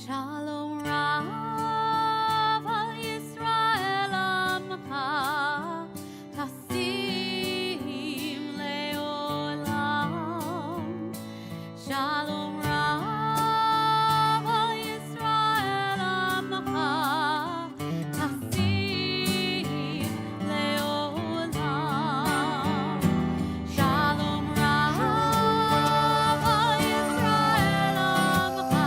Shalom Rav al Yisrael Amcha Tasim Leolam. Shalom Rav al Yisrael Amcha Tasim Leolam. Shalom Rav al Yisrael Amcha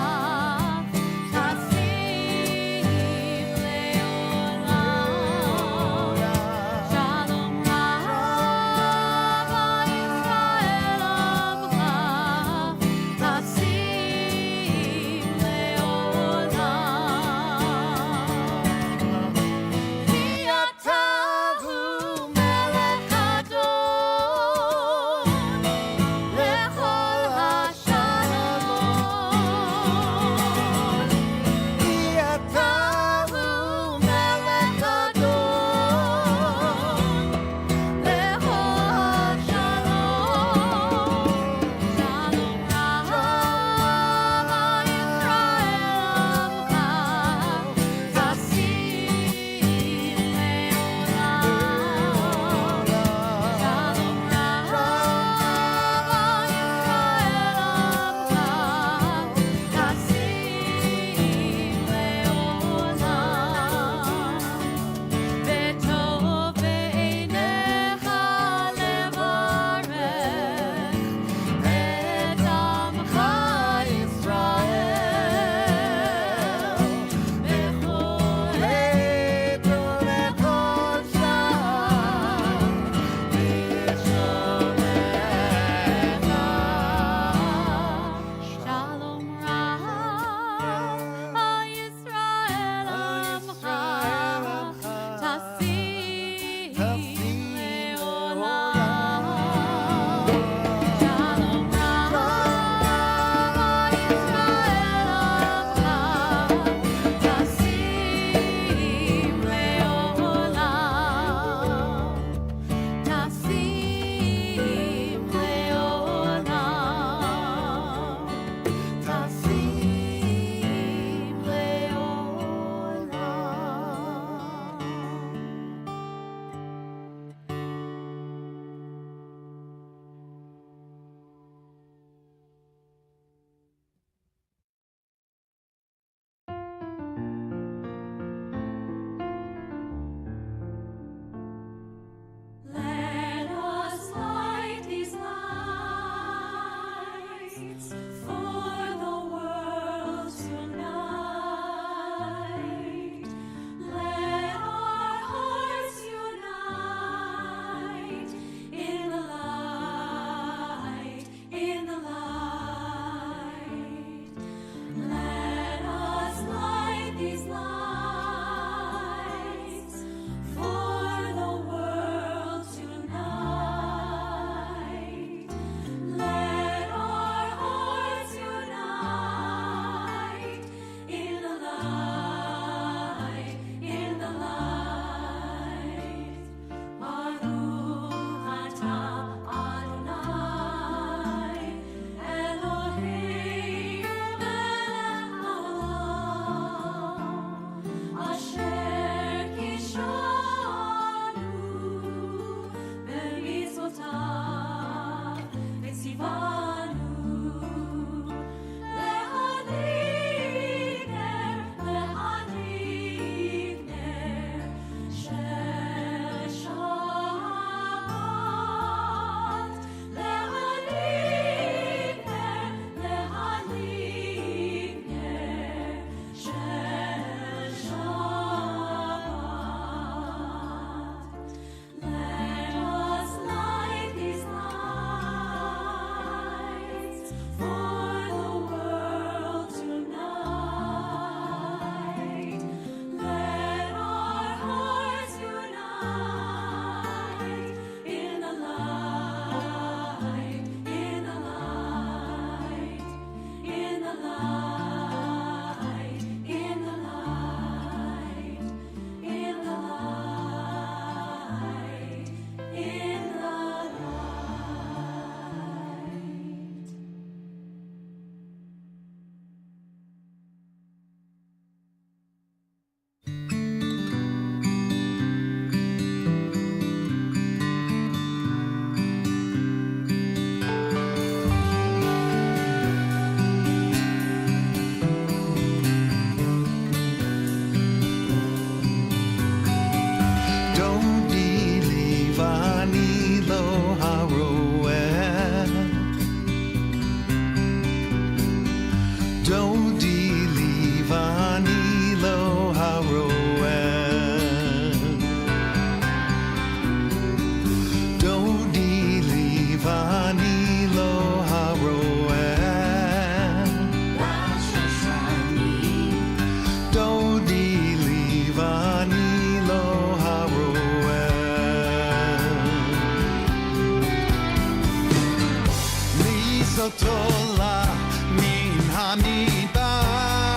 זאת עולה מן המדבר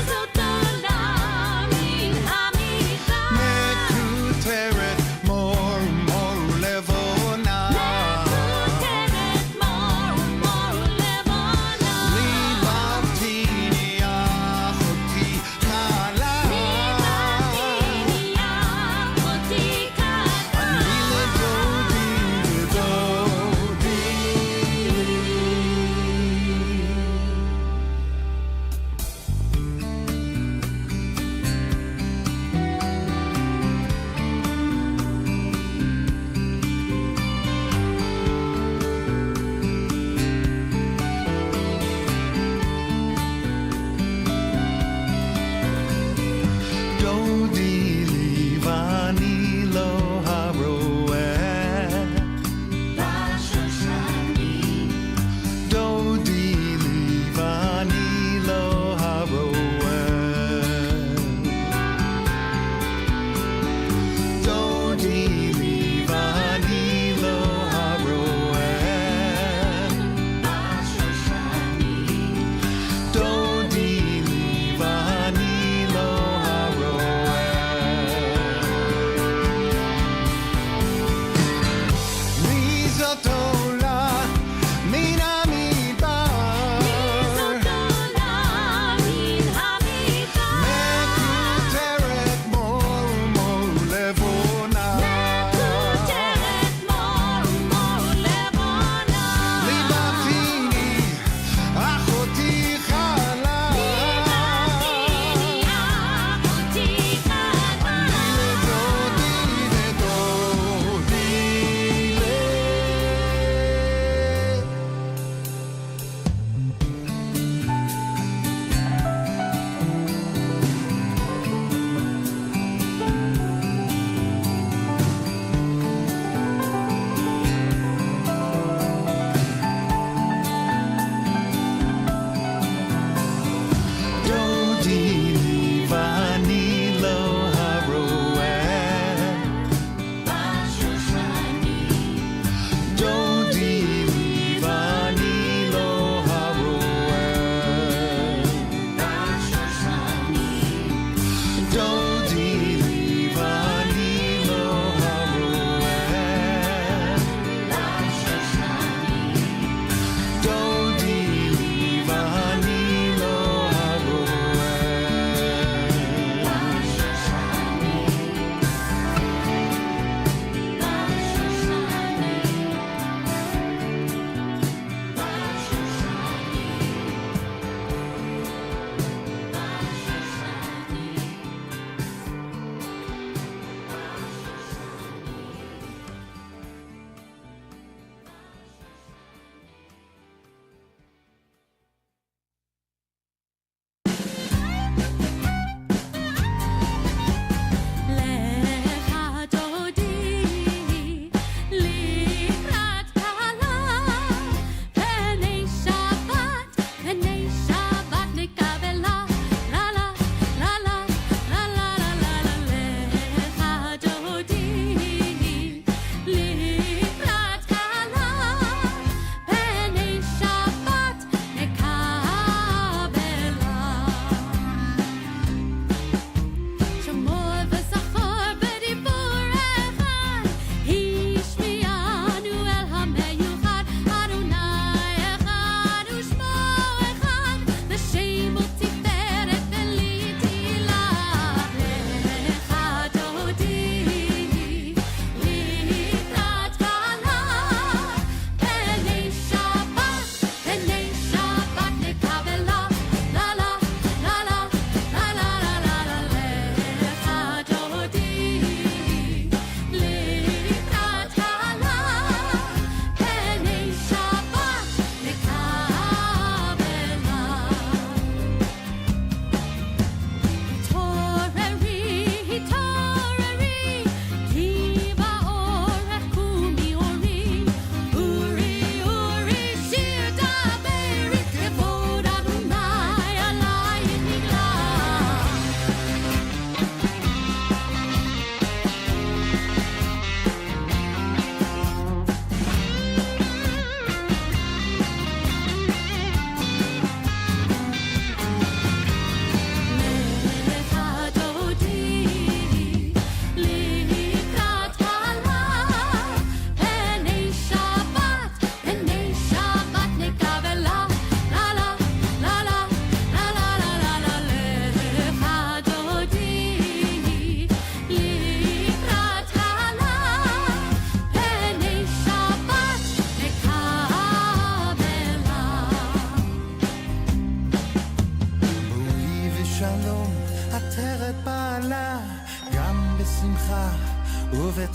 זאת עולה מן המדבר מקוטרת מור לבונה מקוטרת מור לבונה ליבבתיני אחותי כלה ליבבתיני אחותי כלה אני לדודי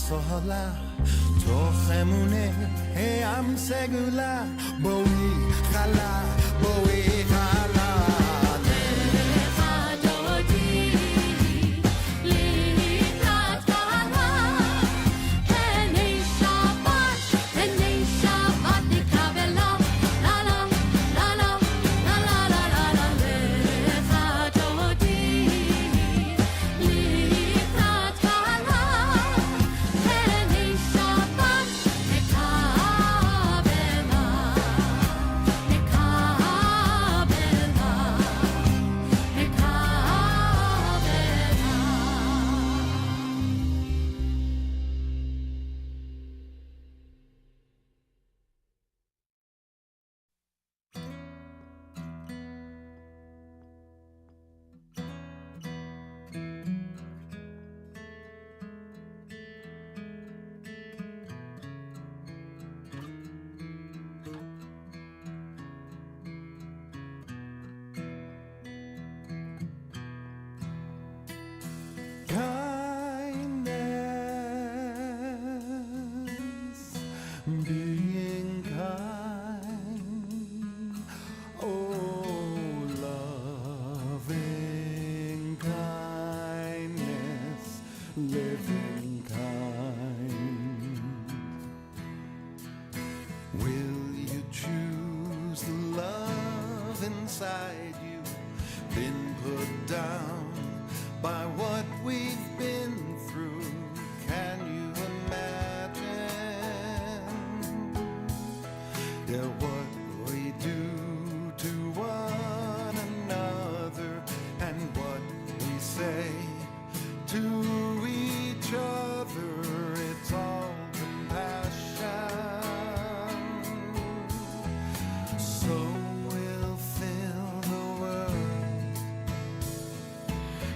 sohala toch emune am segula boi khala being kind, oh loving kindness, living kind. Will you choose the love inside you, been put down by what we've been through? Can you imagine? Yeah, what we do to one another and what we say to each other, it's all compassion. So we'll fill the world,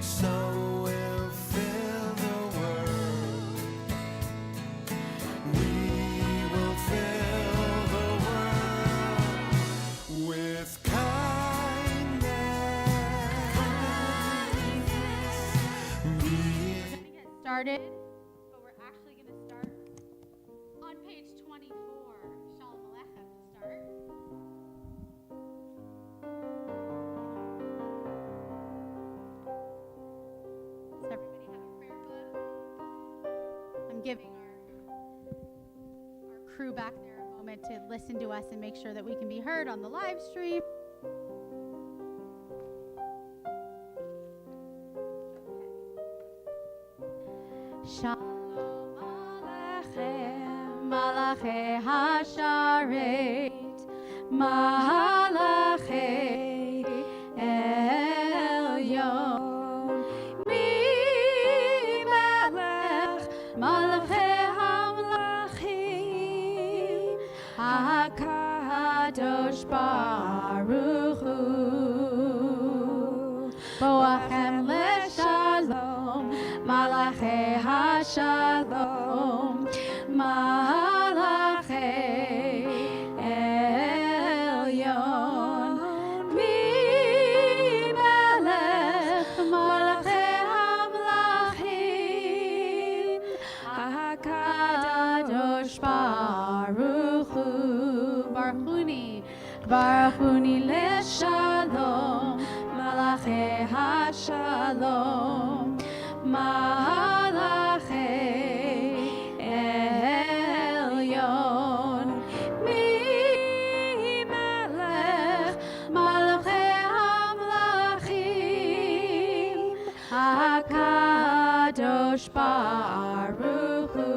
so we'll fill the world, we will fill the world with kindness. Being Started, but we're actually going to start on page 24. Shalom Aleichem to start. Does everybody have a prayer book? I'm giving our crew back there a moment to listen to us and make sure that we can be heard on the live stream. Shalom Aleichem, Malachei Hasharet, Malachei Elyon, Mi-melech, Malachei Hamlachim, HaKadosh Baruch Hu, Boachem leShalom, Malachei HaShalom, Malachei Elyon, Mi-melech, Malachei Hamlachim, HaKadosh Baruch Hu, Baruchuni leShalom, Malachei HaShalom, Malachei Elyon, Mi-melech, Malachei Hamlachim, HaKadosh Baruch Hu,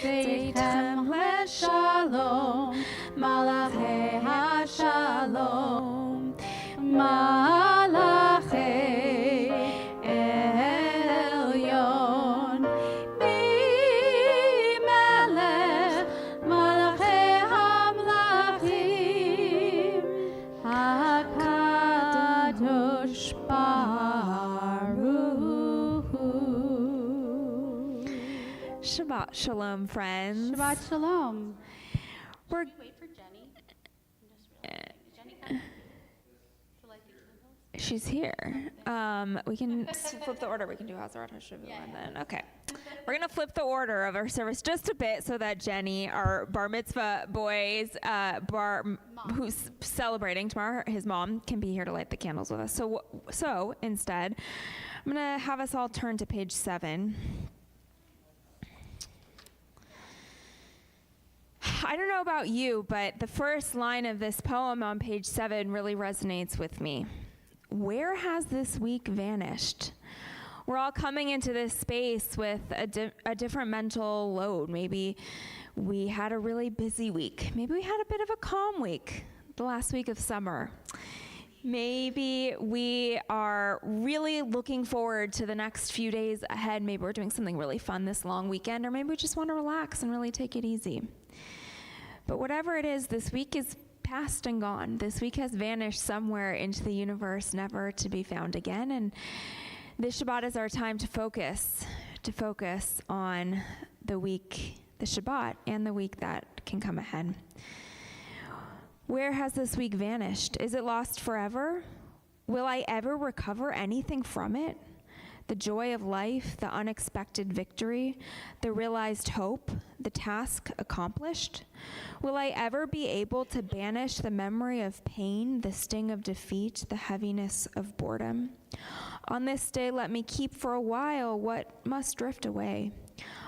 Beitchem leShalom, Malachei HaShalom, Malachei Elyon, Mi-melech, Malachei Hamlachim, HaKadosh Baruch Hu. Shabbat Shalom, friends. Shabbat Shalom. We're Wait for Jenny. I'm just realizing. Is Jenny coming? To light the candles? she's here. We can flip the order. We can do Hazarat HaShavua and then, okay. We're going to flip the order of our service just a bit so that Jenny, our bar mitzvah boys, who's celebrating tomorrow, his mom, can be here to light the candles with us. So instead, I'm going to have us all turn to page 7. I don't know about you, but the first line of this poem on page 7 really resonates with me. Where has this week vanished? We're all coming into this space with a different mental load. Maybe we had a really busy week. Maybe we had a bit of a calm week, the last week of summer. Maybe we are really looking forward to the next few days ahead. Maybe we're doing something really fun this long weekend, or maybe we just want to relax and really take it easy. But whatever it is, this week is past and gone. This week has vanished somewhere into the universe, never to be found again. And this Shabbat is our time to focus on the week, the Shabbat, and the week that can come ahead. Where has this week vanished? Is it lost forever? Will I ever recover anything from it? The joy of life, the unexpected victory, the realized hope, the task accomplished? Will I ever be able to banish the memory of pain, the sting of defeat, the heaviness of boredom? On this day, let me keep for a while what must drift away.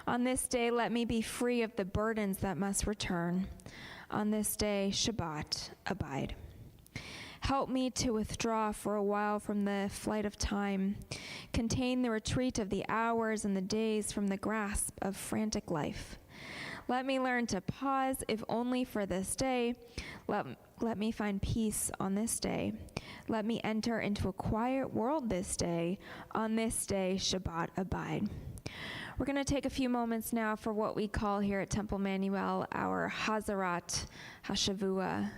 On this day, let me be free of the burdens that must return. On this day, Shabbat, abide. Help me to withdraw for a while from the flight of time, contain the retreat of the hours and the days from the grasp of frantic life. Let me learn to pause, if only for this day. Let me find peace on this day. Let me enter into a quiet world this day. On this day, Shabbat, abide. We're going to take a few moments now for what we call here at Temple Emmanuel our Hazarat HaShavua.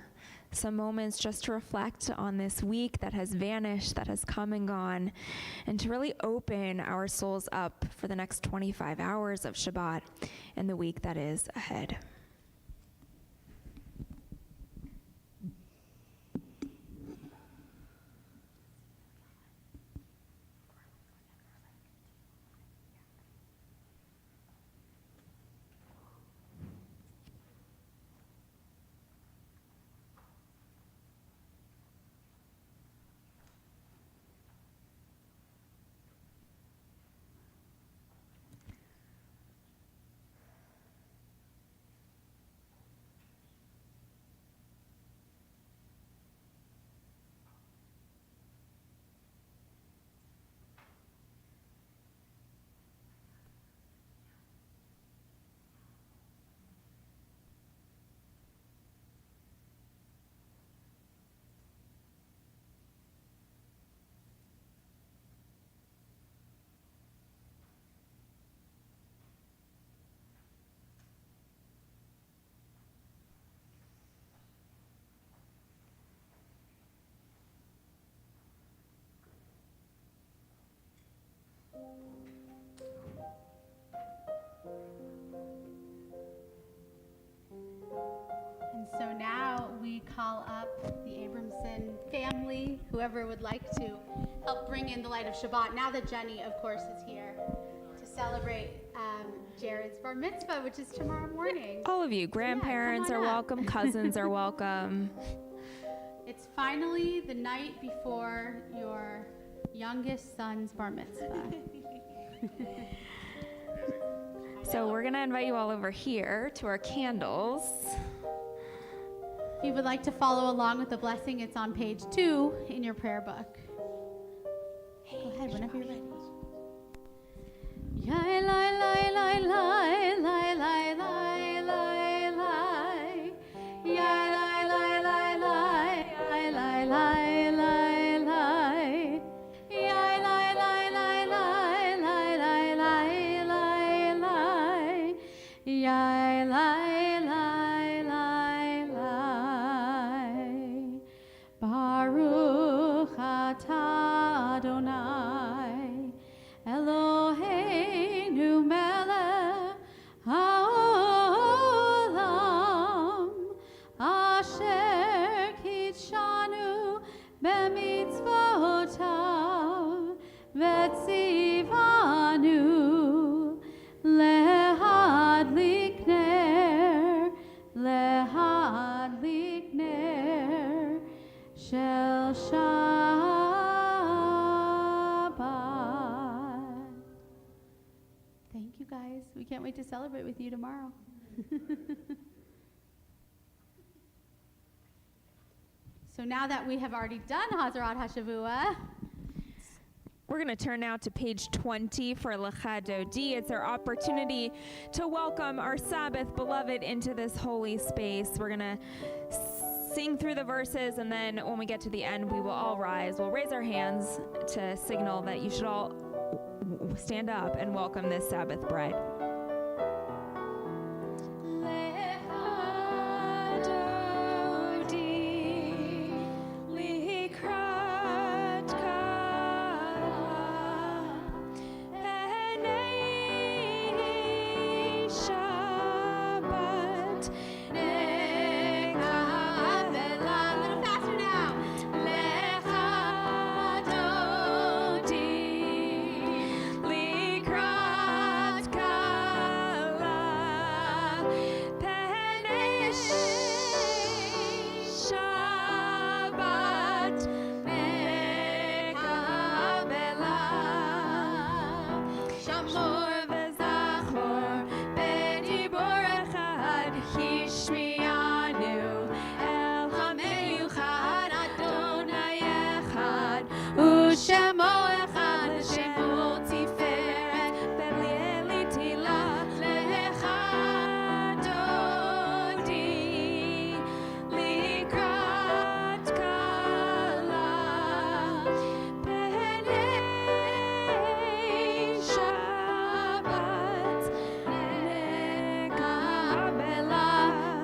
Some moments just to reflect on this week that has vanished, that has come and gone, and to really open our souls up for the next 25 hours of Shabbat and the week that is ahead. And so now we call up the Abramson family, whoever would like to help bring in the light of Shabbat. Now that Jenny, of course, is here to celebrate Jared's bar mitzvah, which is tomorrow morning. All of you, grandparents come are on up. welcome, cousins are welcome. It's finally the night before your youngest son's bar mitzvah. So we're going to invite you all over here to our candles. If you would like to follow along with the blessing, it's on page 2 in your prayer book. Go ahead, whenever you're ready. Yai lai lai lai lai lai lai lai lai lai. Yai lai lai lai lai lai lai lai lai lai. Yai lai lai lai lai lai lai lai lai lai. Yai lai lai lai lai. Baruch atah Adonai Eloheinu melech haolam asher kitshanu bemitzvot to celebrate with you tomorrow. So now that we have already done Hazarat HaShavua, We're going to turn now to page 20 for Lecha Dodi. It's our opportunity to welcome our Sabbath beloved into this holy space. We're going to sing through the verses, and then when we get to the end, we will all rise. We'll raise our hands to signal that you should all stand up and welcome this Sabbath bride.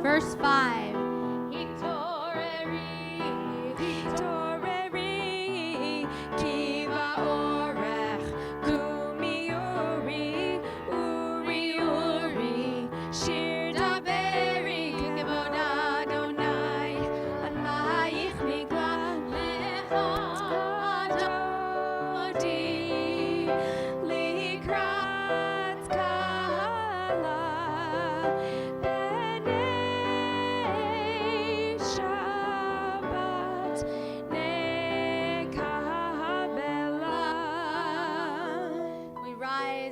verse 5.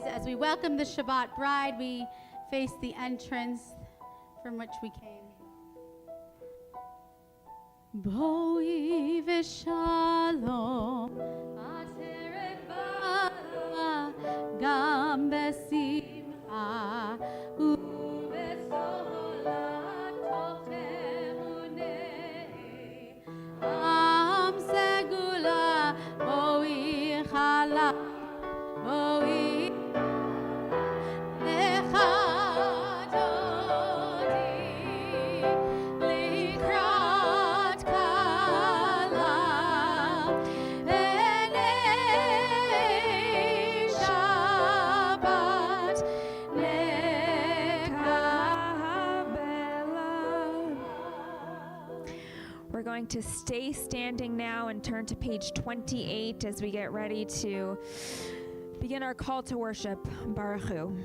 As we welcome the Shabbat bride, we face the entrance from which we came. Boi v'shalom, ateret bala, gam besimcha, u'besolat tochem unei, am segula, boi chala, boi. We're going to stay standing now and turn to page 28 as we get ready to begin our call to worship. Baruch Hu.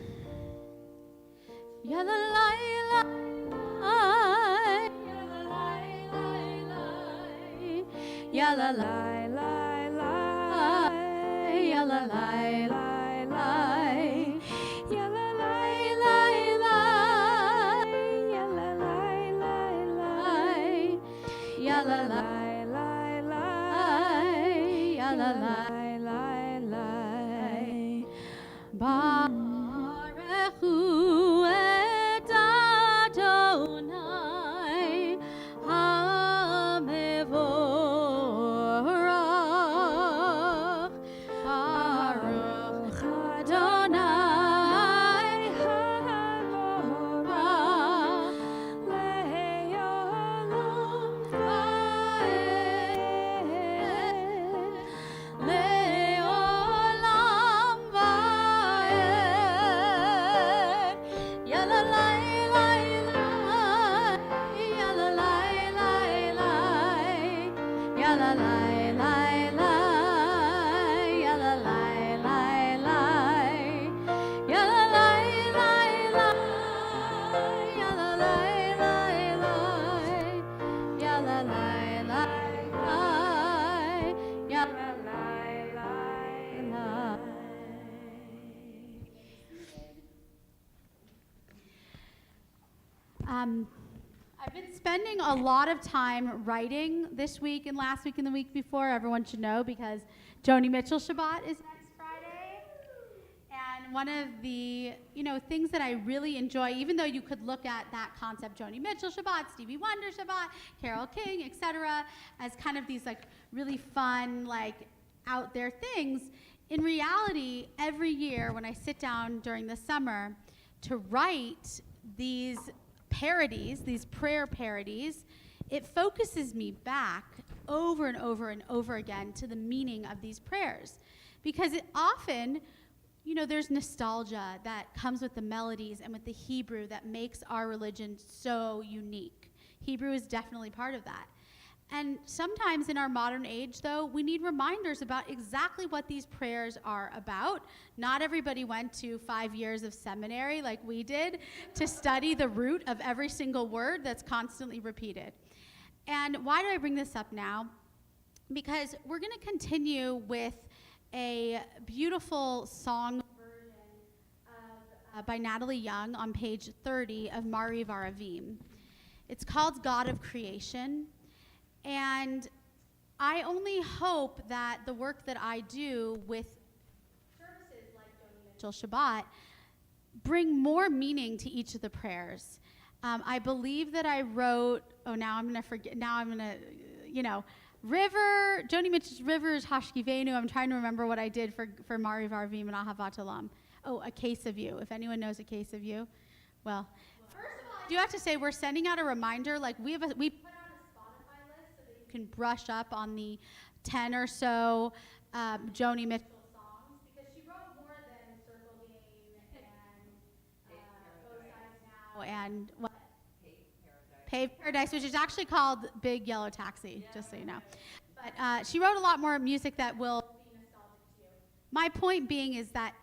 Yalla lai lai lai, yalla lai lai lai, yalla lai lai lai, yalla lai lai lai, yalla lai lai lai, yalla lai lai lai. Baruch Hu et Adonai HaMevorach. Baruch Adonai HaMevorach le'olam va'ed. I've been spending a lot of time writing this week and last week and the week before. Everyone should know because Joni Mitchell Shabbat is next Friday. And one of the, things that I really enjoy, even though you could look at that concept, Joni Mitchell Shabbat, Stevie Wonder Shabbat, Carole King, etc., as kind of these really fun, out there things. In reality, every year when I sit down during the summer to write these parodies, these prayer parodies, it focuses me back over and over and over again to the meaning of these prayers. Because it often, there's nostalgia that comes with the melodies and with the Hebrew that makes our religion so unique. Hebrew is definitely part of that. And sometimes in our modern age, though, we need reminders about exactly what these prayers are about. Not everybody went to 5 years of seminary like we did to study the root of every single word that's constantly repeated. And why do I bring this up now? Because we're going to continue with a beautiful song version by Natalie Young on page 30 of Mari Varavim. It's called God of Creation. And I only hope that the work that I do with services like Joni Mitchell Shabbat bring more meaning to each of the prayers. I believe that I wrote, River, Joni Mitchell's Rivers, Hashkivenu. I'm trying to remember what I did for Mari Varavim and Ahavat Olam. Oh, A Case of You. If anyone knows A Case of You. Well, first of all, I do have to say we're sending out a reminder. We put out a Spotify list so that you can brush up on the 10 or so Joni Mitchell songs because she wrote more than Circle Game and Both Sides Now and what? Paved Paradise, which is actually called Big Yellow Taxi, just so you know. But she wrote a lot more music that will be nostalgic to you. My point being is that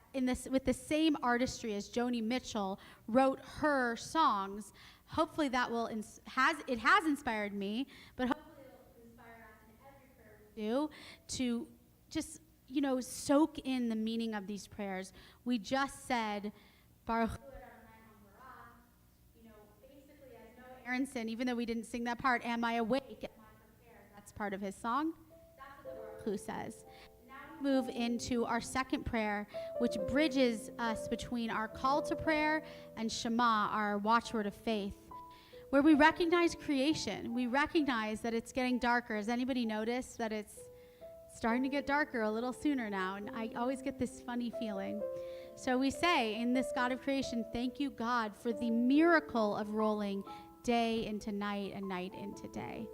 with the same artistry as Joni Mitchell wrote her songs, hopefully that it has inspired me, but hopefully it will inspire us in every prayer we do to just, soak in the meaning of these prayers. We just said, Baruch basically as Noah Aronson, even though we didn't sing that part, am I awake, am I prepared? That's part of his song. That's what the Baruch Hu says. Now we move into our second prayer, which bridges us between our call to prayer and Shema, our watchword of faith, where we recognize creation. We recognize that it's getting darker. Has anybody noticed that it's starting to get darker a little sooner now? And I always get this funny feeling. So we say in this God of creation, thank you, God, for the miracle of rolling day into night and night into day.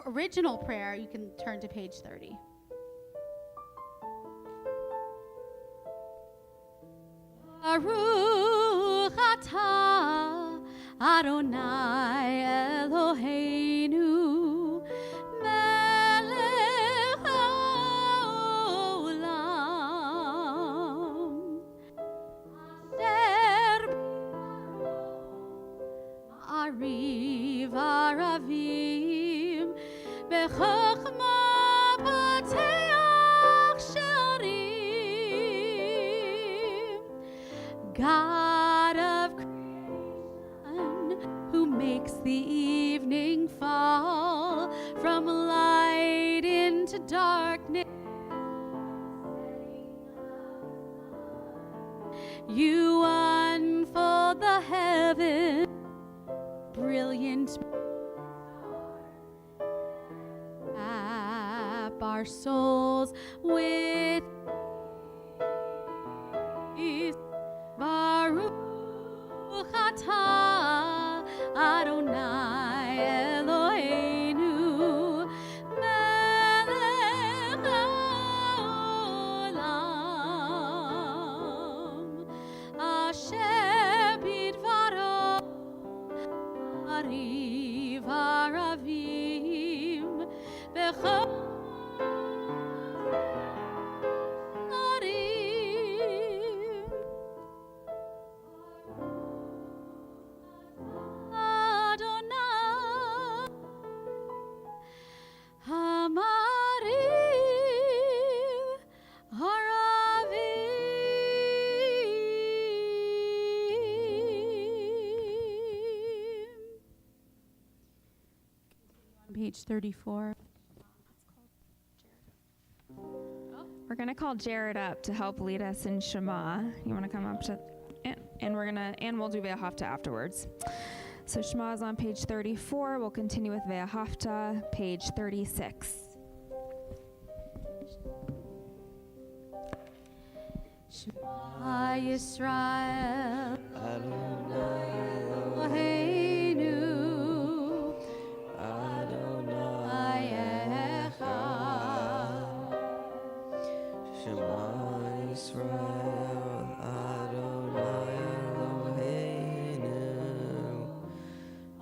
Original prayer, you can turn to page 30. Baruch atah Adonai Eloheinu melech haolam asher b'ariv aravim b'chokhma pateach she'arim. God of creation, who makes the evening fall from light into darkness, you unfold the heaven, brilliant, wrap our souls with peace. Baruch atah Adonai Eloheinu melech haolam asher bidvaro ariv aravim b'chol page 34. We're going to call Jared up to help lead us in Shema. You want to come up to, and we'll do Ve'ahavta afterwards. So Shema is on page 34. We'll continue with Ve'ahavta, page 36. Shema Yisrael Adonai Eloheinu Adonai Echad. Shema Yisrael Adonai Eloheinu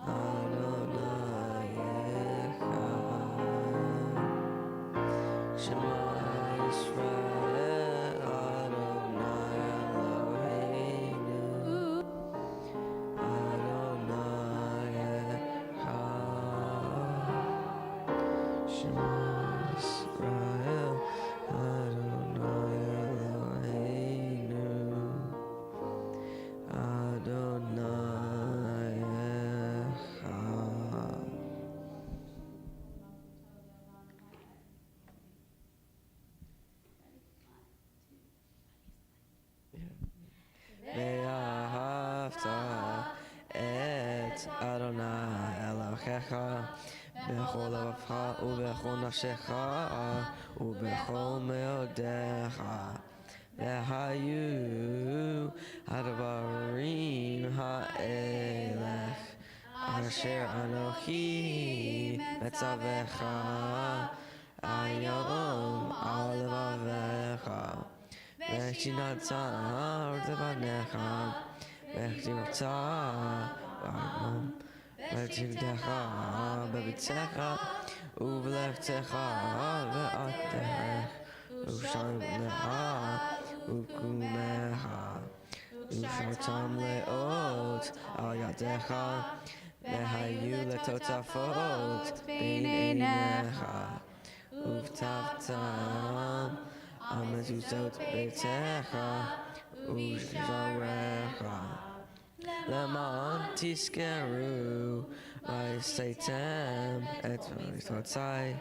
Adonai Echad. Shema Yisrael Adonai Eloheinu Adonai Echad. Shema Yisrael Adonai Eloheinu Adonai Echad. ואהבת את אדוני אלוהיך בכל לבבך ובכל נפשך ובכל מאודיך. והיו הדברים האלה אשר אנוכי מצווך היום על לבביך. ושיננת לבניך וכתיבת בעמם ותלדך בביתך ובלבתך ועתך ושמך וקומך ושרתם לאות על ידיך והיו לטוטפות בין עיניך ובטחתם המזוזות ביתך ושעריך למען תזכרו ועשיתם את מצוותיי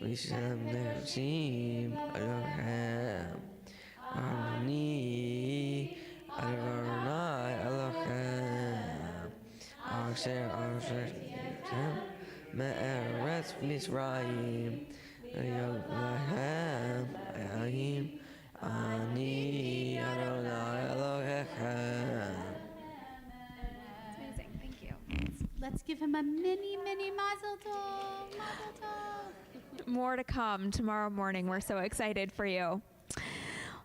ושם נפשים אלוהיכם. אני אדוני אלוהיכם אשר הוצאתכם מארץ מצרים להיות לכם אלוהים. אני אדוני אלוהיכם. Amazing. Thank you. Let's give him a mini mazel tov. Mazel tov. More to come tomorrow morning. We're so excited for you.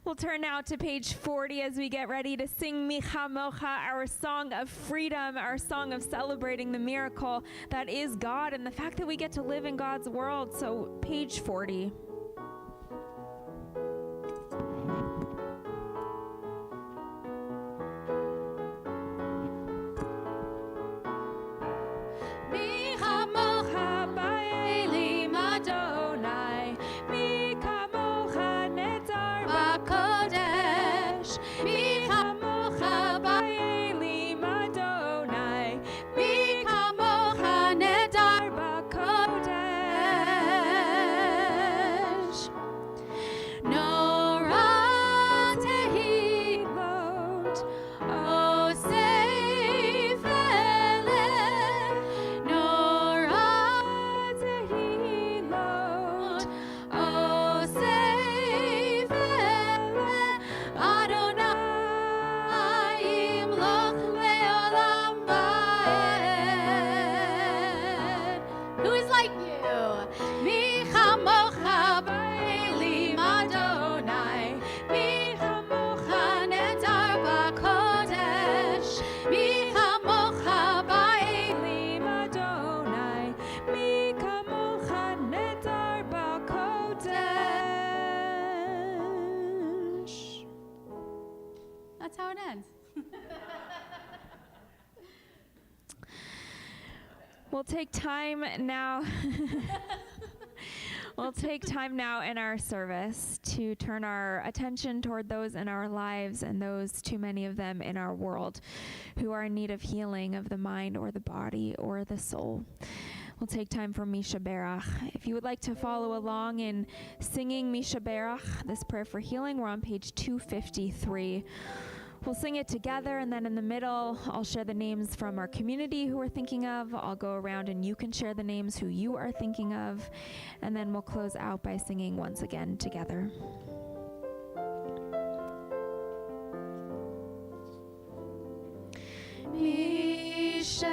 We'll turn now to page 40 as we get ready to sing Micha Mocha, our song of freedom, our song of celebrating the miracle that is God and the fact that we get to live in God's world. So page 40. Mi chamocha ba'elim Adonai, mi kamocha netar b'kodesh. Mi chamocha ba'elim Adonai, mi kamocha netar b'kodesh. Nora tehilot, o seif eleh. Nora tehilot, o seif eleh. Adonai imloch le'olam va'ed. Who is like you? Mi chamocha ba'elim Adonai, mi chamocha netar b'kodesh. Mi chamocha ba'elim Adonai, mi kamocha netar b'kodesh. That's how it ends. We'll take time now. We'll take time now in our service to turn our attention toward those in our lives and those, too many of them, in our world who are in need of healing of the mind or the body or the soul. we'll take time for Misha Berach. If you would like to follow along in singing Misha Berach, this prayer for healing, we're on page 253. We'll sing it together, and then in the middle, I'll share the names from our community who we're thinking of. I'll go around and you can share the names who you are thinking of, and then we'll close out by singing once again together. Misha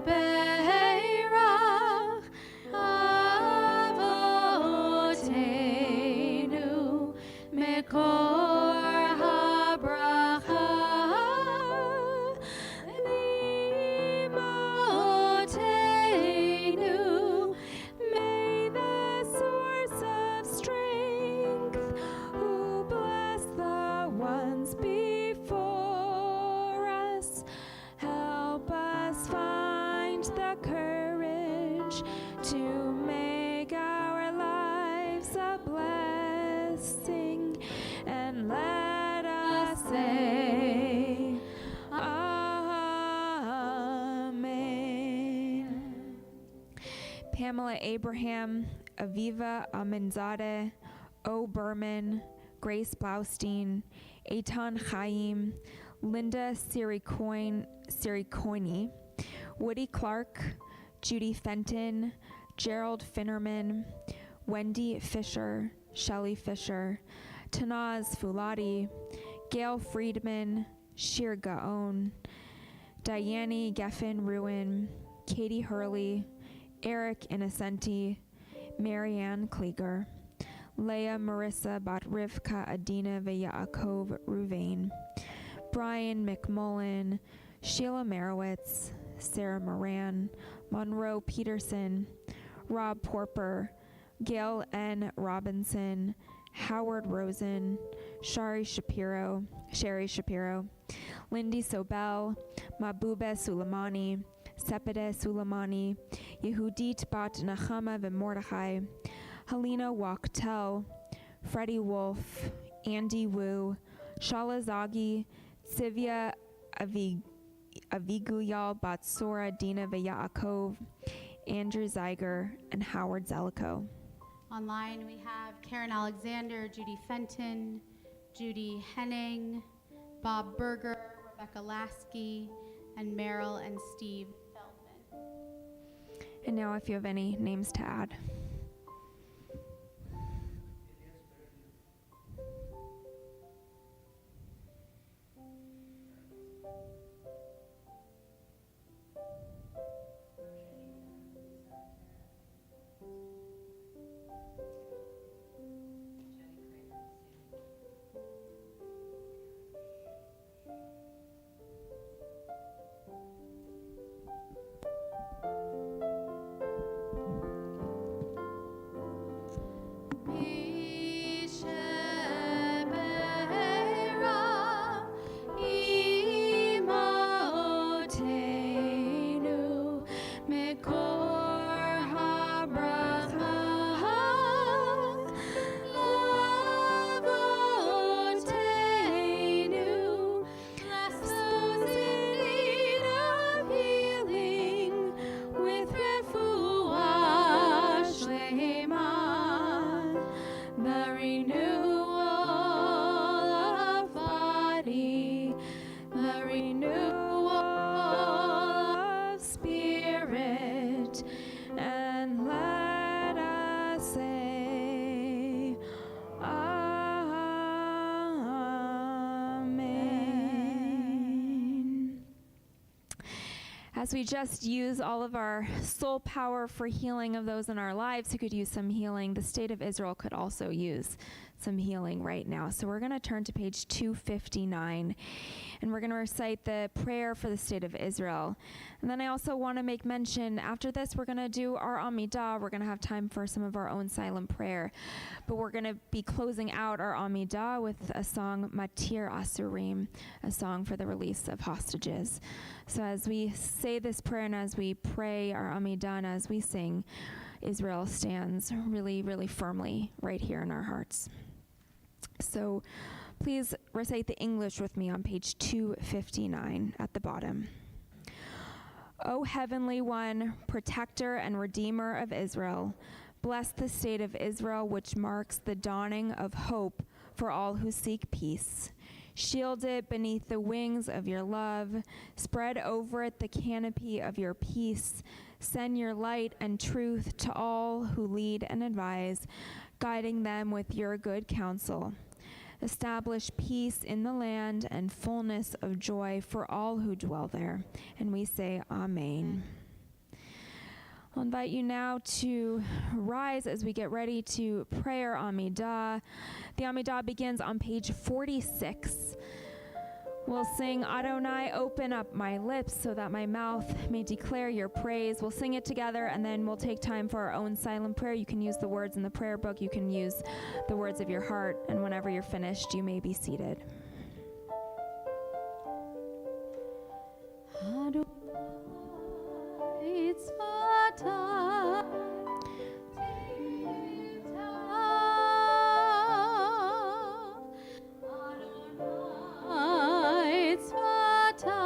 Berach Avotenu Mekor habracha Limotenu. May the source of strength who bless the ones before us help us find the courage to make our lives a blessing, and let us say Amen. Pamela Abraham, Aviva Amendzadeh, O. Berman, Grace Blaustein, Eitan Chaim, Linda Sirikoini, Woody Clark, Judy Fenton, Gerald Finnerman, Wendy Fisher, Shelley Fisher, Tanaz Fuladi, Gail Friedman, Shir Gaon, Diane Geffen Ruin, Katie Hurley, Eric Innocenti, Marianne Klieger, Leah Marissa Bat Rivka Adina Veyaakov Ruvain, Brian McMullen, Sheila Merowitz, Sarah Moran, Monroe Peterson, Rob Porper, Gail N. Robinson, Howard Rosen, Sherry Shapiro, Lindy Sobel, Mabube Suleimani, Sepide Suleimani, Yehudit Bat Nahama V'Mordechai, Helena Wachtel, Freddie Wolf, Andy Wu, Shala Zagi, Sivya Aviguyal Batsora Dina Veyaakov, Andrew Zeiger, and Howard Zellico. Online, we have Karen Alexander, Judy Fenton, Judy Henning, Bob Berger, Rebecca Lasky, and Meryl and Steve Feldman. And now if you have any names to add. As we just use all of our soul power for healing of those in our lives who could use some healing, the state of Israel could also use some healing right now. So we're going to turn to page 259, and we're going to recite the prayer for the state of Israel. And then I also want to make mention, after this, we're going to do our Amidah. We're going to have time for some of our own silent prayer. But we're going to be closing out our Amidah with a song, Matir Asurim, a song for the release of hostages. So as we say this prayer and as we pray our Amidah and as we sing, Israel stands really, really firmly right here in our hearts. So please recite the English with me on page 259 at the bottom. O Heavenly One, protector and redeemer of Israel, bless the state of Israel, which marks the dawning of hope for all who seek peace. Shield it beneath the wings of your love. Spread over it the canopy of your peace. Send your light and truth to all who lead and advise, guiding them with your good counsel. Establish peace in the land and fullness of joy for all who dwell there. And we say, Amen. I'll invite you now to rise as we get ready to pray our Amidah. The Amidah begins on page 46. We'll sing, Adonai, open up my lips so that my mouth may declare your praise. We'll sing it together, and then we'll take time for our own silent prayer. You can use the words in the prayer book. You can use the words of your heart. And whenever you're finished, you may be seated. Adonai, it's my time. Adonai, it's my time.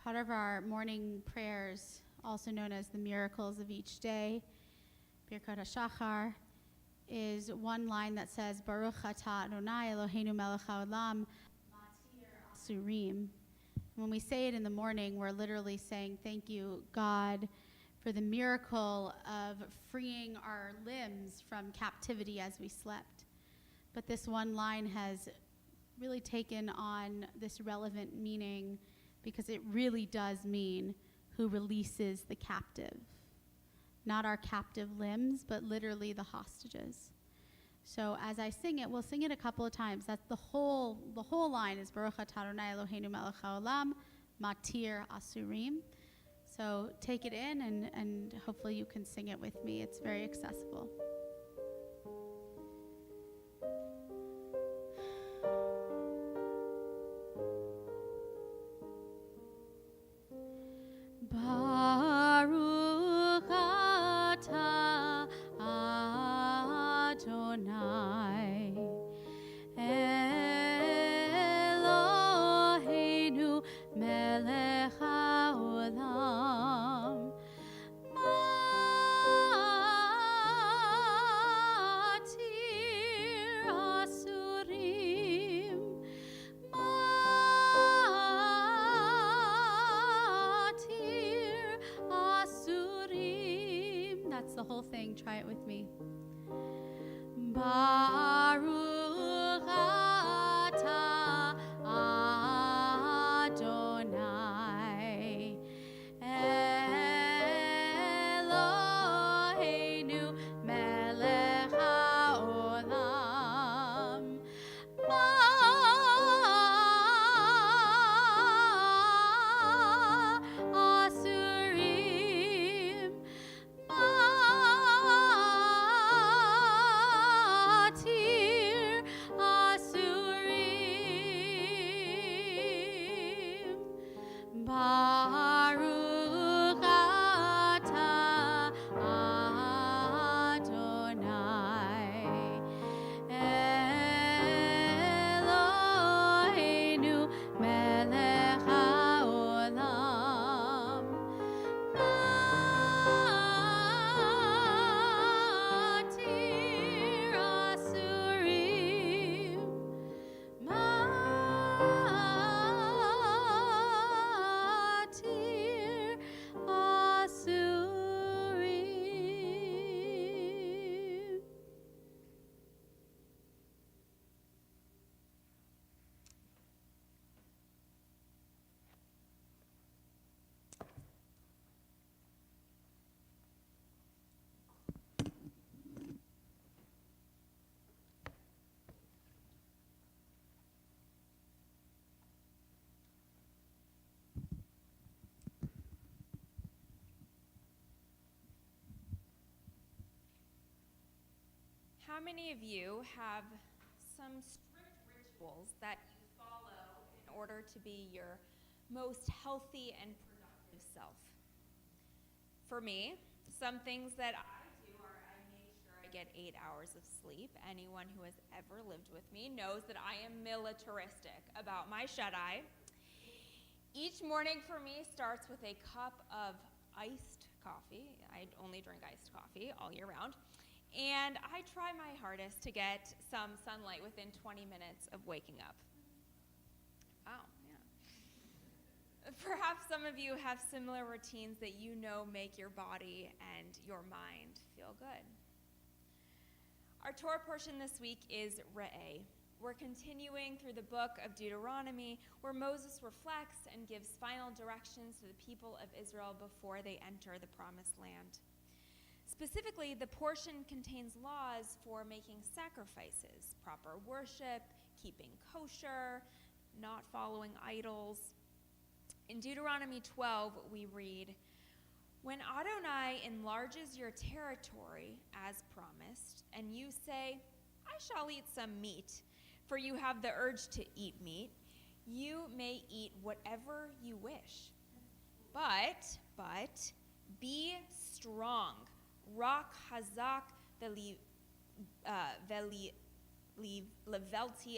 Part of our morning prayers, also known as the miracles of each day, Birkat HaShachar, is one line that says, Baruch atah Adonai Eloheinu melech haolam, matir asurim. When we say it in the morning, we're literally saying, thank you, God, for the miracle of freeing our limbs from captivity as we slept. But this one line has really taken on this relevant meaning because it really does mean who releases the captive. Not our captive limbs, but literally the hostages. So as I sing it, we'll sing it a couple of times. That's the whole line is Baruch atah Adonai Eloheinu melech haolam, matir asurim. So take it in and hopefully you can sing it with me. It's very accessible. Baruch atah Adonai Eloheinu melech Baruch atah Adonai Eloheinu melech haolam Asurim Matir Asurim Baruch atah Adonai Eloheinu melech haolam Matir Asurim Matir Asurim. How many of you have some strict rituals that you follow in order to be your most healthy and productive self? For me, some things that I do are I make sure I get 8 hours of sleep. Anyone who has ever lived with me knows that I am militaristic about my shut-eye. Each morning for me starts with a cup of iced coffee. I only drink iced coffee all year round. And I try my hardest to get some sunlight within 20 minutes of waking up. Oh, yeah. Perhaps some of you have similar routines that you know make your body and your mind feel good. Our Torah portion this week is Re'eh. We're continuing through the book of Deuteronomy, where Moses reflects and gives final directions to the people of Israel before they enter the promised land. Specifically, the portion contains laws for making sacrifices, proper worship, keeping kosher, not following idols. In Deuteronomy 12, we read, "When Adonai enlarges your territory as promised, and you say, 'I shall eat some meat,' for you have the urge to eat meat, you may eat whatever you wish. But be strong. Rak hazak levelti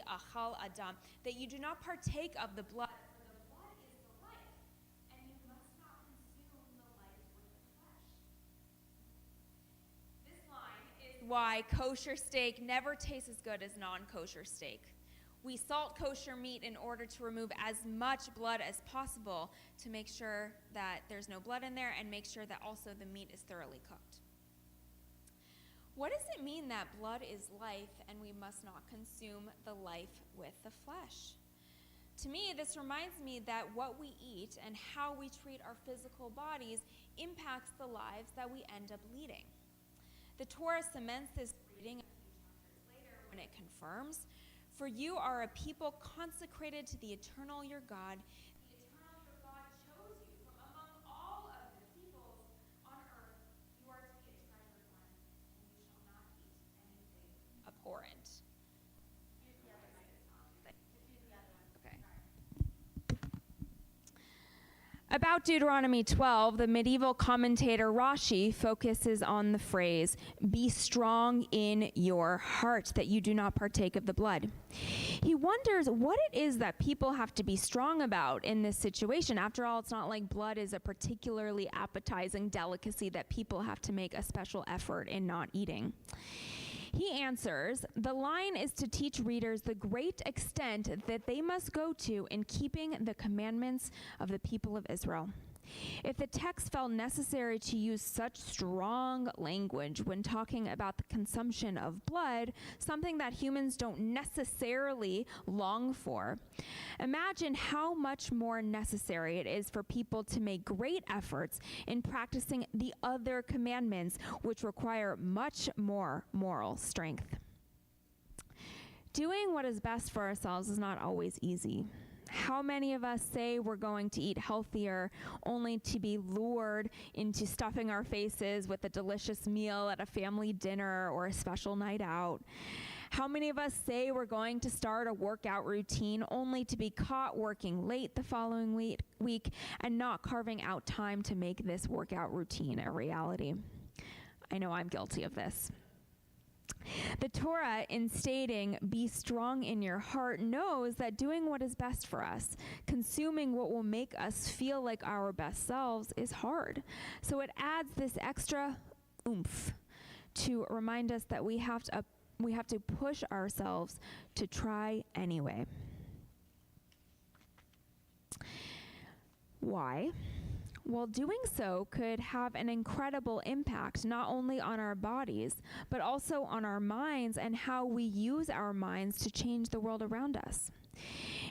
achal adam, that you do not partake of the blood, for the blood is the life, and you must not consume the life with the flesh." This line is why kosher steak never tastes as good as non-kosher steak. We salt kosher meat in order to remove as much blood as possible to make sure that there's no blood in there and make sure that also the meat is thoroughly cooked. What does it mean that blood is life and we must not consume the life with the flesh? To me, this reminds me that what we eat and how we treat our physical bodies impacts the lives that we end up leading. The Torah cements this reading a few chapters later when it confirms, "For you are a people consecrated to the eternal your God. The eternal your God chose you from among all of the peoples on earth. You are to be a treasured one, and you shall not eat anything abhorrent." Okay. About Deuteronomy 12, the medieval commentator Rashi focuses on the phrase, "Be strong in your heart, that you do not partake of the blood." He wonders what it is that people have to be strong about in this situation. After all, it's not like blood is a particularly appetizing delicacy that people have to make a special effort in not eating. He answers, the line is to teach readers the great extent that they must go to in keeping the commandments of the people of Israel. If the text felt necessary to use such strong language when talking about the consumption of blood, something that humans don't necessarily long for, imagine how much more necessary it is for people to make great efforts in practicing the other commandments, which require much more moral strength. Doing what is best for ourselves is not always easy. How many of us say we're going to eat healthier only to be lured into stuffing our faces with a delicious meal at a family dinner or a special night out? How many of us say we're going to start a workout routine only to be caught working late the following week and not carving out time to make this workout routine a reality? I know I'm guilty of this. The Torah, in stating, "Be strong in your heart," knows that doing what is best for us, consuming what will make us feel like our best selves, is hard. So it adds this extra oomph to remind us that we have to push ourselves to try anyway. Why? Well, doing so could have an incredible impact not only on our bodies, but also on our minds and how we use our minds to change the world around us.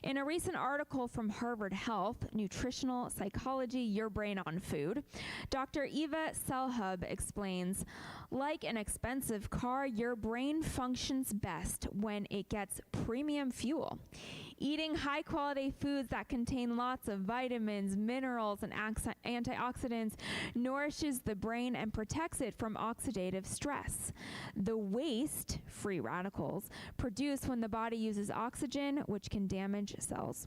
In a recent article from Harvard Health, Nutritional Psychology, Your Brain on Food, Dr. Eva Selhub explains, like an expensive car, your brain functions best when it gets premium fuel. Eating high-quality foods that contain lots of vitamins, minerals, and antioxidants nourishes the brain and protects it from oxidative stress. The waste, free radicals, produced when the body uses oxygen, which can damage cells.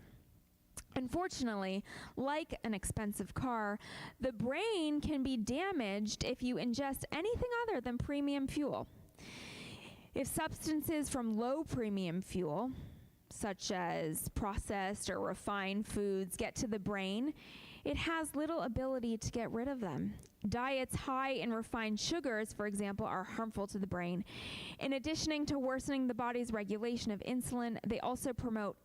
Unfortunately, like an expensive car, the brain can be damaged if you ingest anything other than premium fuel. If substances from low premium fuel, such as processed or refined foods, get to the brain, it has little ability to get rid of them. Diets high in refined sugars, for example, are harmful to the brain. In addition to worsening the body's regulation of insulin, they also promote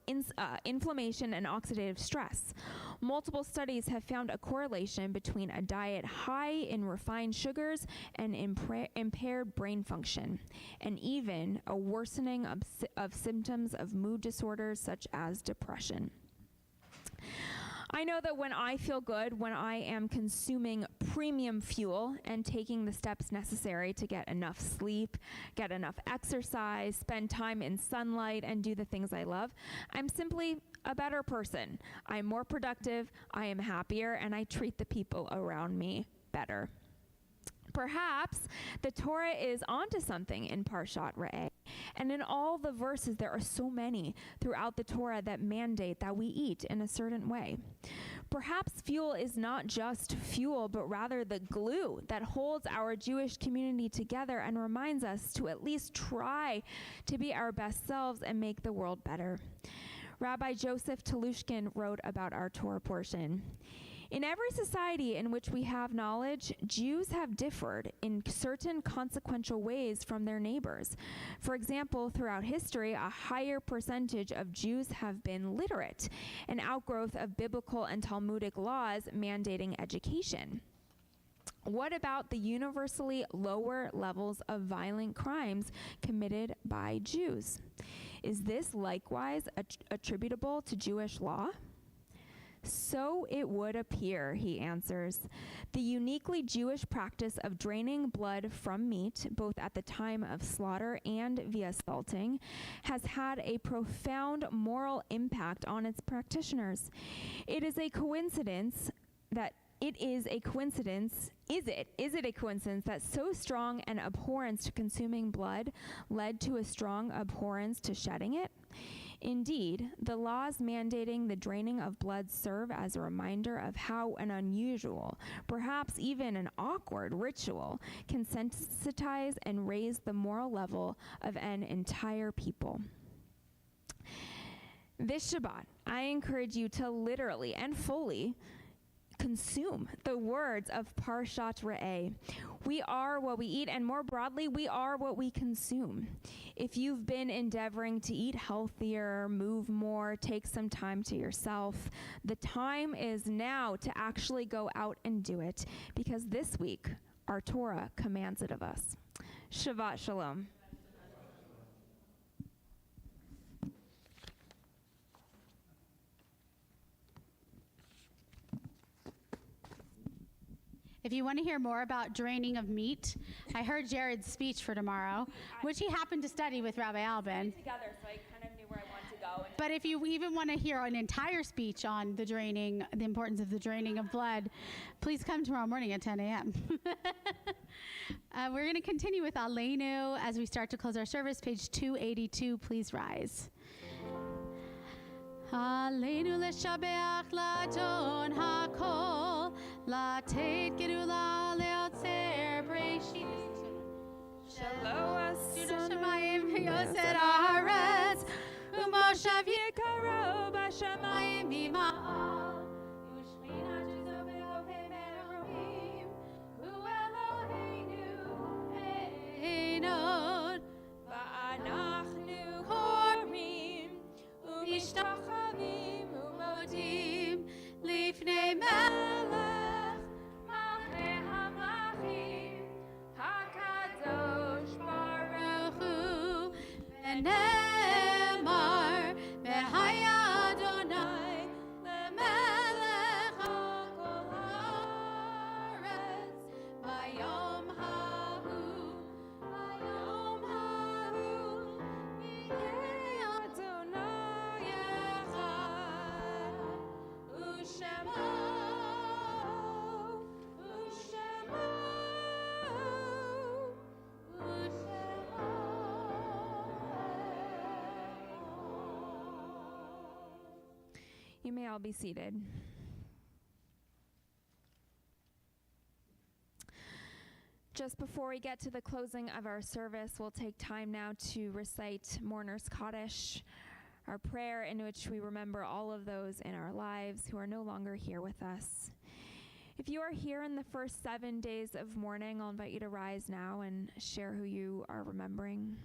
inflammation and oxidative stress. Multiple studies have found a correlation between a diet high in refined sugars and impaired brain function, and even a worsening of symptoms of mood disorders such as depression. I know that when I feel good, when I am consuming premium fuel and taking the steps necessary to get enough sleep, get enough exercise, spend time in sunlight, and do the things I love, I'm simply a better person. I'm more productive, I am happier, and I treat the people around me better. Perhaps the Torah is onto something in Parshat Re'eh. And in all the verses, there are so many throughout the Torah that mandate that we eat in a certain way. Perhaps fuel is not just fuel, but rather the glue that holds our Jewish community together and reminds us to at least try to be our best selves and make the world better. Rabbi Joseph Telushkin wrote about our Torah portion. In every society in which we have knowledge, Jews have differed in certain consequential ways from their neighbors. For example, throughout history, a higher percentage of Jews have been literate, an outgrowth of biblical and Talmudic laws mandating education. What about the universally lower levels of violent crimes committed by Jews? Is this likewise attributable to Jewish law? So it would appear, he answers. The uniquely Jewish practice of draining blood from meat, both at the time of slaughter and via salting, has had a profound moral impact on its practitioners. Is it a coincidence that so strong an abhorrence to consuming blood led to a strong abhorrence to shedding it? Indeed, the laws mandating the draining of blood serve as a reminder of how an unusual, perhaps even an awkward ritual can sensitize and raise the moral level of an entire people. This Shabbat, I encourage you to literally and fully consume the words of Parshat Re'eh. We are what we eat, and more broadly, we are what we consume. If you've been endeavoring to eat healthier, move more, take some time to yourself, the time is now to actually go out and do it, because this week, our Torah commands it of us. Shabbat Shalom. If you want to hear more about draining of meat, I heard Jared's speech for tomorrow, which he happened to study with Rabbi Albin. Together, so I kind of knew where I wanted to go. But if you even want to hear an entire speech on the importance of the draining of blood, please come tomorrow morning at 10 a.m. We're going to continue with Aleinu as we start to close our service. Page 282, please rise. Aleinu leshabeach ladon hakol, latet gerula leotzer breshit. Shalom, Shemayim yoser haaretz, umoshav Yekaro b'shamayim mima'al, ushmina juzo be'opei me'elohim, hu Eloheinu einod, va'anachnu korim u'mishtachavim u'modim lifnei melech malchei hamlachim, hakadosh baruch hu, v'ne'emar v'haya Adonai lemelech al kol haaretz, vayom hahu yihei Adonai echad, u'shemo You may all be seated. Just before we get to the closing of our service, we'll take time now to recite Mourner's Kaddish, our prayer in which we remember all of those in our lives who are no longer here with us. If you are here in the first 7 days of mourning, I'll invite you to rise now and share who you are remembering.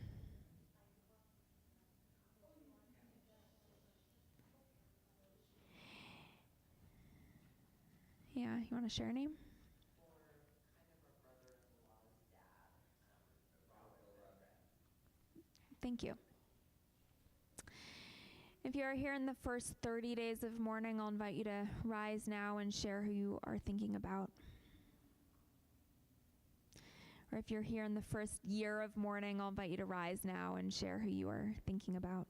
Yeah, you want to share a name? Thank you. If you are here in the first 30 days of mourning, I'll invite you to rise now and share who you are thinking about. Or if you're here in the first year of mourning, I'll invite you to rise now and share who you are thinking about.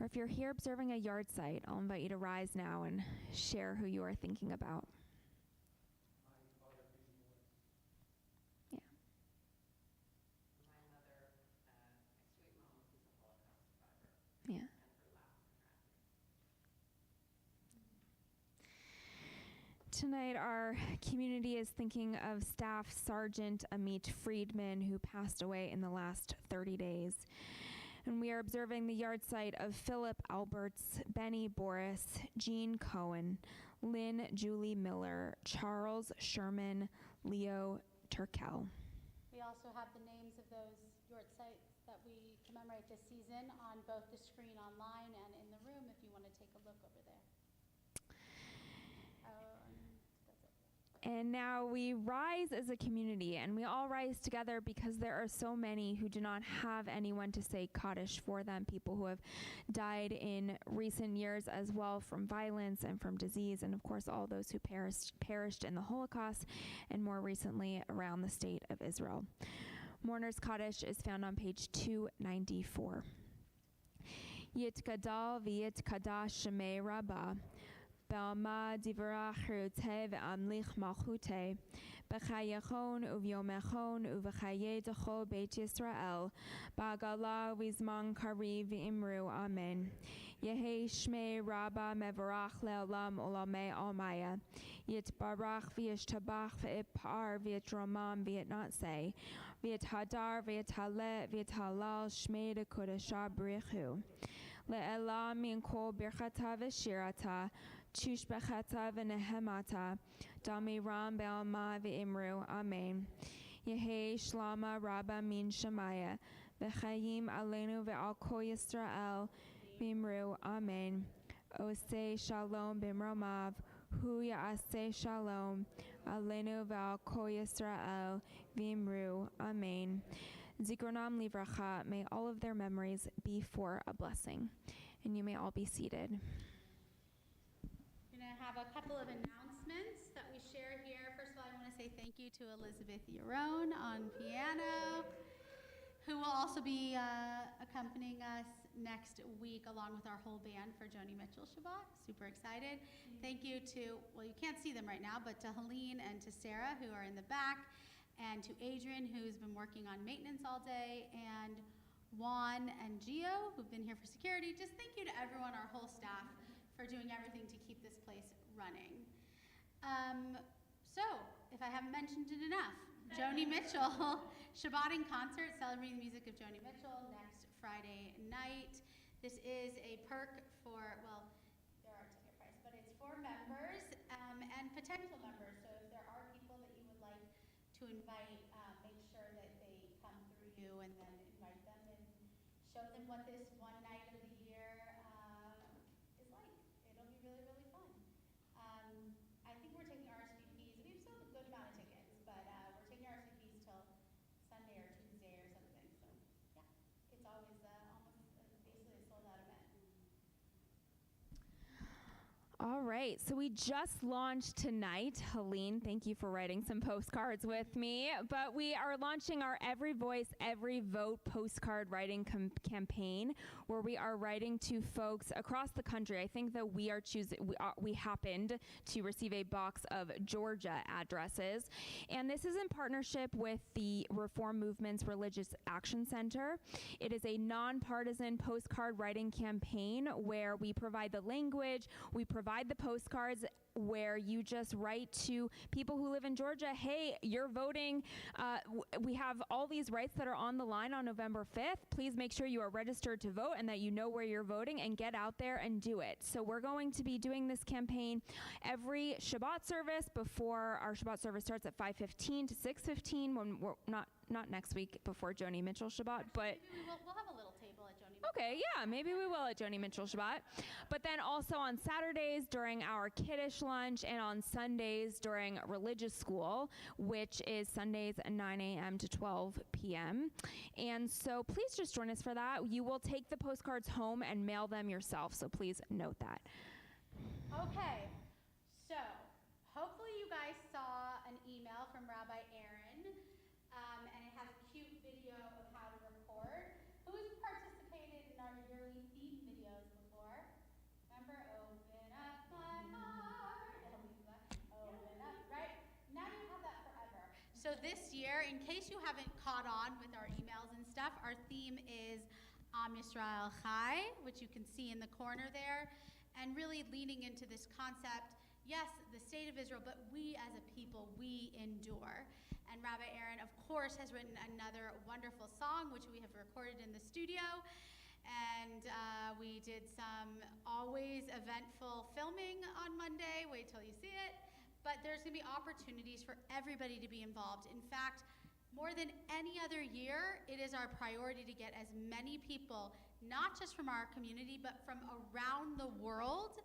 Or if you're here observing a yard site, I'll invite you to rise now and share who you are thinking about. Yeah. Yeah. Tonight, our community is thinking of Staff Sergeant Amit Friedman, who passed away in the last 30 days. And we are observing the yard site of Philip Alberts, Benny Boris, Jean Cohen, Lynn Julie Miller, Charles Sherman, Leo Turkel. We also have the names of those yard sites that we commemorate this season on both the screen online and in the room if you want to take a look over there. That's it. And now we rise as a community, and we all rise together because there are so many who do not have anyone to say Kaddish for them, people who have died in recent years as well from violence and from disease, and of course all those who perished in the Holocaust, and more recently around the state of Israel. Mourner's Kaddish is found on page 294. Yitkadal v'yitkadash shemei Rabbah, B'alma divrach chirutei ve'amlich malchutei, b'chayechon uvyomechon uv'chaye dechol Beit Yisrael, b'agala v'zman kariv v'imru amen. Yehi shmei Rabbah mevarach le'olam olamei almaya, yitbarach v'yishtabach v'ipar v'yitromam v'yitnatzeh, v'yithadar v'yithalet v'yithalal shmei dekodesha b'richu. Le'ela min kol birchata v'shirata, tushbechata v'nehemata, damiram be'alma v'imru. Amen. Yehi shlama rabba min shemaya, v'chayim aleinu ve'al kol Yisrael, v'imru. Amen. Oseh shalom b'mromav, hu ya'aseh shalom, aleinu ve'al kol Yisrael, v'imru. Amen. Zikronam livracha, may all of their memories be for a blessing. And you may all be seated. We're going to have a couple of announcements that we share here. First of all, I want to say thank you to Elizabeth Yaron on piano, who will also be accompanying us next week along with our whole band for Joni Mitchell Shabbat. Super excited. Thank you to, well, you can't see them right now, but to Helene and to Sarah, who are in the back, and to Adrian, who's been working on maintenance all day, and Juan and Gio, who've been here for security. Just thank you to everyone, our whole staff, for doing everything to keep this place running. So, if I haven't mentioned it enough, Joni Mitchell, Shabbat in concert, celebrating the music of Joni Mitchell next Friday night. This is a perk for, well, there are ticket price, but it's for members and potential members. So if there are people that you would like to invite, make sure that they come through you and then invite them and show them what this one night of the year is like. It'll be really, really fun. I think we're taking RSVPs. We've sold a good amount of tickets, but we're taking RSVPs till Sunday or Tuesday or something. So yeah, it's always almost basically a sold out event. All right, so we just launched tonight. Helene, thank you for writing some postcards with me. But we are launching our Every Voice, Every Vote postcard writing campaign, where we are writing to folks across the country. I think that we happened to receive a box of Georgia addresses. And this is in partnership with the Reform Movement's Religious Action Center. It is a nonpartisan postcard writing campaign where we provide the language, we provide the postcards, where you just write to people who live in Georgia, hey, you're voting. We have all these rights that are on the line on November 5th. Please make sure you are registered to vote and that you know where you're voting, and get out there and do it. So we're going to be doing this campaign every Shabbat service before our Shabbat service starts at 5:15 to 6:15, when we're not next week before Joni Mitchell Shabbat, but Maybe we'll have a little table at Joni Mitchell. okay, yeah, maybe we will at Joni Mitchell Shabbat. But then also on Saturdays during our kiddish lunch, and on Sundays during religious school, which is Sundays at 9 a.m. to 12 p.m. And so please just join us for that. You will take the postcards home and mail them yourself, so please note that. Okay, so hopefully you guys saw an email from Rabbi Aaron, and it has a cute video of how to record. Who's participated in our yearly theme videos before? Remember, open up my heart, open up, right? Now you have that forever. So this year, in case you haven't caught on with our emails and stuff, our theme is Am Yisrael Chai, which you can see in the corner there, and really leaning into this concept, yes, the state of Israel, but we as a people, we endure. And Rabbi Aaron, of course, has written another wonderful song, which we have recorded in the studio. And we did some always eventful filming on Monday. Wait till you see it. But there's going to be opportunities for everybody to be involved. In fact, more than any other year, it is our priority to get as many people, not just from our community, but from around the world,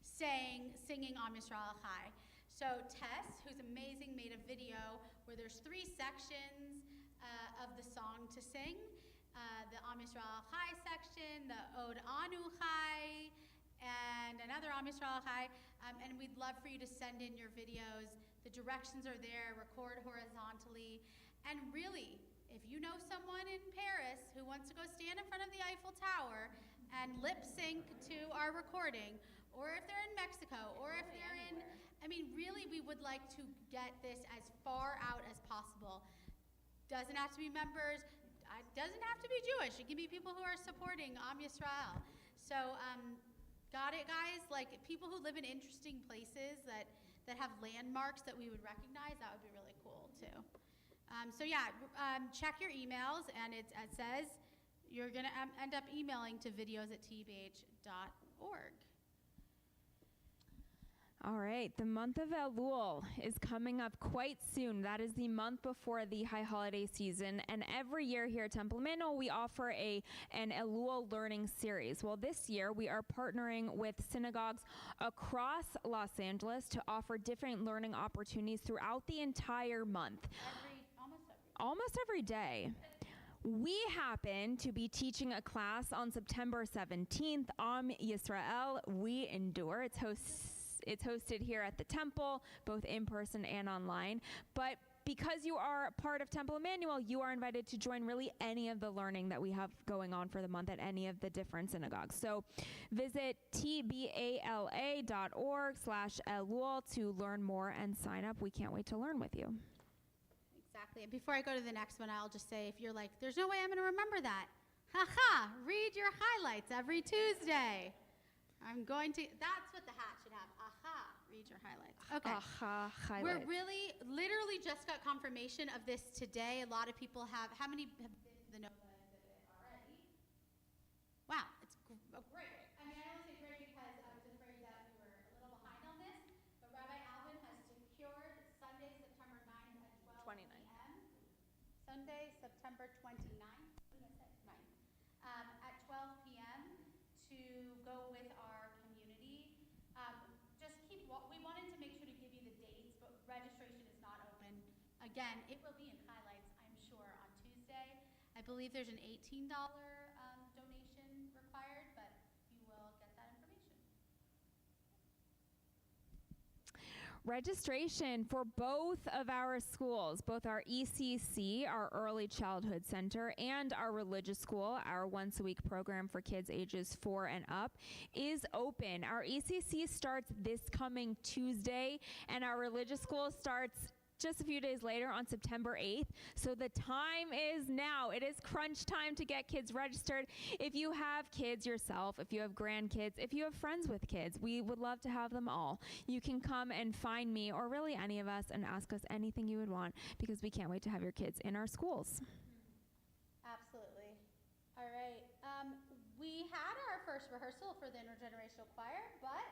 singing Am Yisrael Chai. So Tess, who's amazing, made a video where there's 3 sections of the song to sing. The Am Yisrael Chai section, the Od Anu Chai, and another Am Yisrael Chai. And we'd love for you to send in your videos. The directions are there, record horizontally. And really, if you know someone in Paris who wants to go stand in front of the Eiffel Tower and lip sync to our recording, or if they're in Mexico, or if they're in, I mean, really, we would like to get this as far out as possible. Doesn't have to be members, doesn't have to be Jewish. It can be people who are supporting Am Yisrael. So, got it, guys? Like, people who live in interesting places that have landmarks that we would recognize, that would be really cool, too. So, yeah, check your emails, and it says, you're going to end up emailing to videos@tbh.org. All right, the month of Elul is coming up quite soon. That is the month before the high holiday season. And every year here at Temple Emanuel, we offer an Elul learning series. Well, this year we are partnering with synagogues across Los Angeles to offer different learning opportunities throughout the entire month. Almost every day. We happen to be teaching a class on September 17th, Am Yisrael, We Endure. It's hosted here at the temple, both in person and online. But because you are part of Temple Emanuel, you are invited to join really any of the learning that we have going on for the month at any of the different synagogues. So visit tbala.org/Elul to learn more and sign up. We can't wait to learn with you. Exactly. And before I go to the next one, I'll just say, if you're like, there's no way I'm going to remember that. Ha-ha, read your highlights every Tuesday. That's what the hat should have. Aha, read your highlights. Okay. Aha, highlights. We're literally just got confirmation of this today. A lot of people have, how many have been to the Nova exhibit already? Wow, it's great. I mean, I only say great because I was afraid that we were a little behind on this, but Rabbi Alvin has secured Sunday, September 9th at 12 p.m. Sunday, September 29th, what did I say? 9th. At 12 p.m. to go with our community. We wanted to make sure to give you the dates, but registration is not open. Again, it will be in highlights, I'm sure, on Tuesday. I believe there's an $18 donation required, but you will get that information. Registration for both of our schools, both our ECC, our Early Childhood Center, and our religious school, our once-a-week program for kids ages 4 and up, is open. Our ECC starts this coming Tuesday, and our religious school starts just a few days later on September 8th. So the time is now. It is crunch time to get kids registered. If you have kids yourself, if you have grandkids, if you have friends with kids, we would love to have them all. You can come and find me, or really any of us, and ask us anything you would want, because we can't wait to have your kids in our schools. Absolutely. All right. We had our first rehearsal for the intergenerational choir, but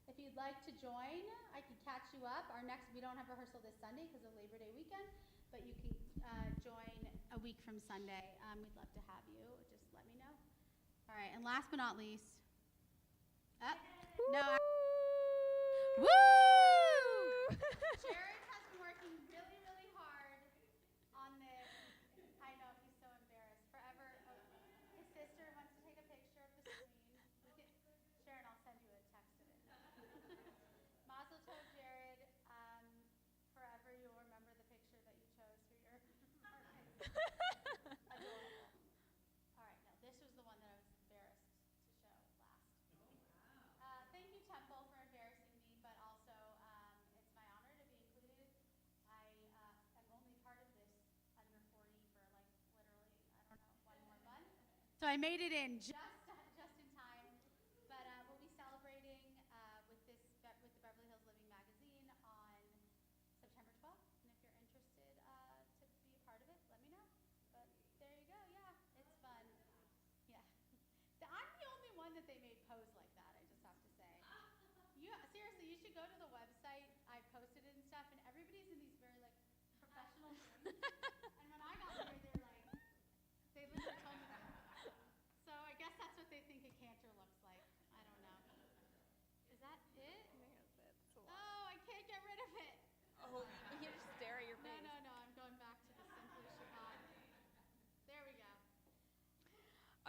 if you'd like to join, I can catch you up. We don't have rehearsal this Sunday because of Labor Day weekend, but you can join a week from Sunday. We'd love to have you. Just let me know. All right, and last but not least, Woo! Jared has been working really, really hard on this. I know, he's so embarrassed. Forever, his sister wants to take a picture of the screen. Sharon, I'll send you a text of it. Mazel tov, Jared. Forever you'll remember the picture that you chose for your adorable. All right, now this was the one that I was embarrassed to show last. Thank you, Temple, for embarrassing me, but also it's my honor to be included. I am only part of this under 40 for like literally, I don't know, one more month. So I made it in just in time. But we'll be celebrating with the Beverly Hills Living magazine on September 12th. And if you're interested to be a part of it, let me know. But there you go. Yeah, it's fun. Yeah. I'm the only one that they made pose like that, I just have to say. Seriously, you should go to the website. I posted it and stuff, and everybody's in these very like professional things. And when I got there, they literally told me that. So I guess that's what they think a cantor looks like. I don't know. Is that it? Oh, I can't get rid of it. Oh, you just stare at your face. No, I'm going back to the Simply Shabbat. There we go.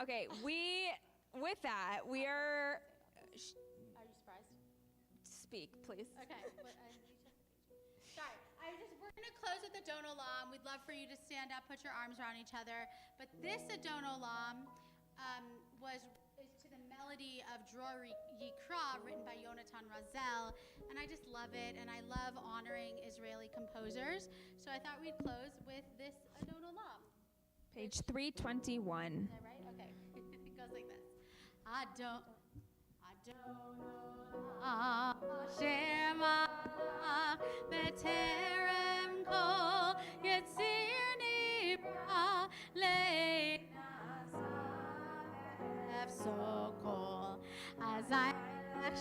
Okay, with that, we are... Are you surprised? Speak, please. Okay. Sorry. We're going to close with the Adon Olam. We'd love for you to stand up, put your arms around each other. But this Adon Olam is to the melody of Dror Yikra, written by Yonatan Razel. And I just love it, and I love honoring Israeli composers. So I thought we'd close with this Adon Olam. Page 321. Is that right? Okay. It goes like this. Adon Olam, Shema, B'terem Kol Yetzir Nibra Le'nasa. so cool. As I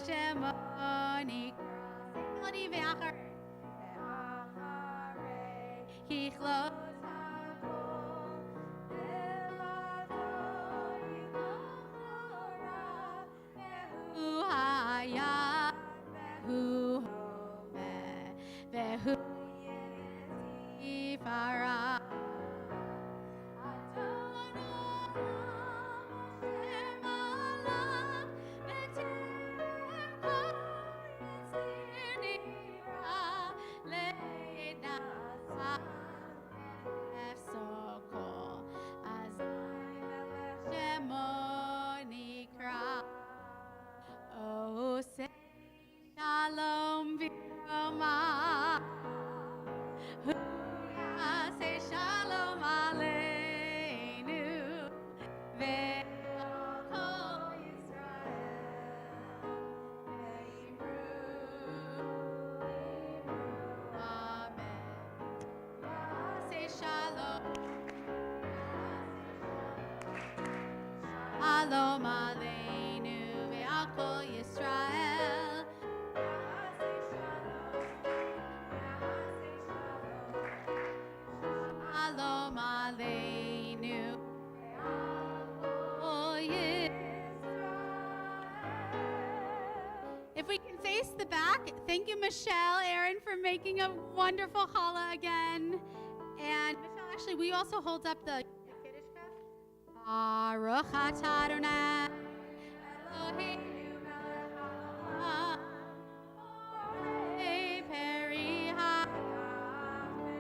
Shemoni melody ve'achar Kichlos Hu haya Hu ve'hu Yifara Oh, say Shalom V'Roma. Say Shalom Aleinu. Ve'Kol Yisrael. Amen. Say Shalom. Shalom Aleinu. Ve'Kol Yisrael. Shalom Aleinu. Oh, if we can face the back, thank you, Michelle, Aaron, for making a wonderful challah again. And Michelle, actually, we also hold up the Kiddush cup. Baruch atah Adonai Eloheinu melech haolam, borei peri ha'yafeh.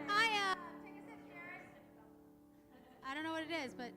Hi, take a sip, Jared. I don't know what it is, but